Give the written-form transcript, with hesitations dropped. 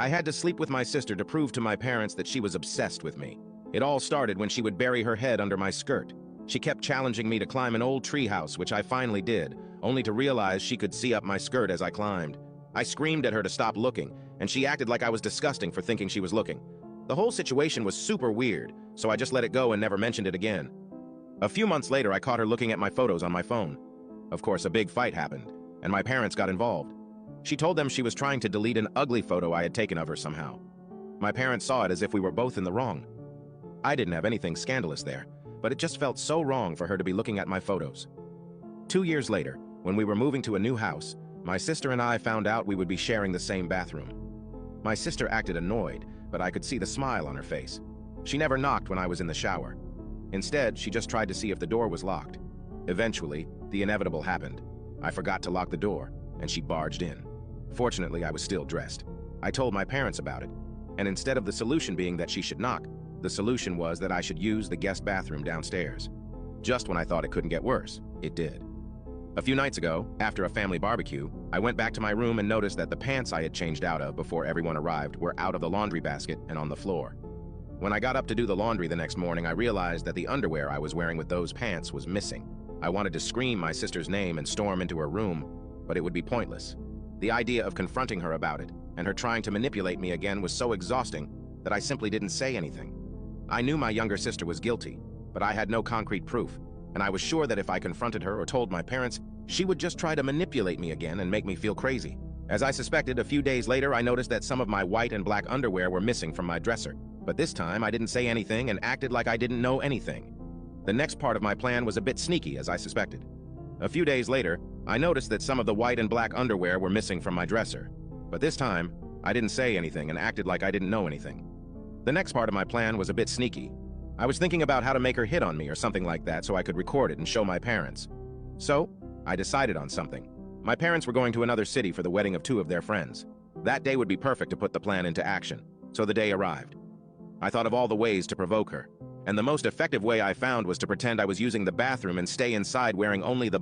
I had to sleep with my sister to prove to my parents that she was obsessed with me. It all started when she would bury her head under my skirt. She kept challenging me to climb an old treehouse, which I finally did, only to realize she could see up my skirt as I climbed. I screamed at her to stop looking, and she acted like I was disgusting for thinking she was looking. The whole situation was super weird, so I just let it go and never mentioned it again. A few months later, I caught her looking at my photos on my phone. Of course, a big fight happened, and my parents got involved. She told them she was trying to delete an ugly photo I had taken of her somehow. My parents saw it as if we were both in the wrong. I didn't have anything scandalous there, but it just felt so wrong for her to be looking at my photos. 2 years later, when we were moving to a new house, my sister and I found out we would be sharing the same bathroom. My sister acted annoyed, but I could see the smile on her face. She never knocked when I was in the shower. Instead, she just tried to see if the door was locked. Eventually, the inevitable happened. I forgot to lock the door, and she barged in. Fortunately, I was still dressed. I told my parents about it, and instead of the solution being that she should knock, the solution was that I should use the guest bathroom downstairs. Just when I thought it couldn't get worse, it did. A few nights ago, after a family barbecue, I went back to my room and noticed that the pants I had changed out of before everyone arrived were out of the laundry basket and on the floor. When I got up to do the laundry the next morning, I realized that the underwear I was wearing with those pants was missing. I wanted to scream my sister's name and storm into her room, but it would be pointless. The idea of confronting her about it, and her trying to manipulate me again, was so exhausting that I simply didn't say anything. I knew my younger sister was guilty, but I had no concrete proof, and I was sure that if I confronted her or told my parents, she would just try to manipulate me again and make me feel crazy. As I suspected, a few days later, I noticed that some of my white and black underwear were missing from my dresser, but this time I didn't say anything and acted like I didn't know anything. The next part of my plan was a bit sneaky, as I suspected. A few days later, I noticed that some of the white and black underwear were missing from my dresser, but this time, I didn't say anything and acted like I didn't know anything. The next part of my plan was a bit sneaky. I was thinking about how to make her hit on me or something like that so I could record it and show my parents. So, I decided on something. My parents were going to another city for the wedding of 2 of their friends. That day would be perfect to put the plan into action, so the day arrived. I thought of all the ways to provoke her, and the most effective way I found was to pretend I was using the bathroom and stay inside wearing only the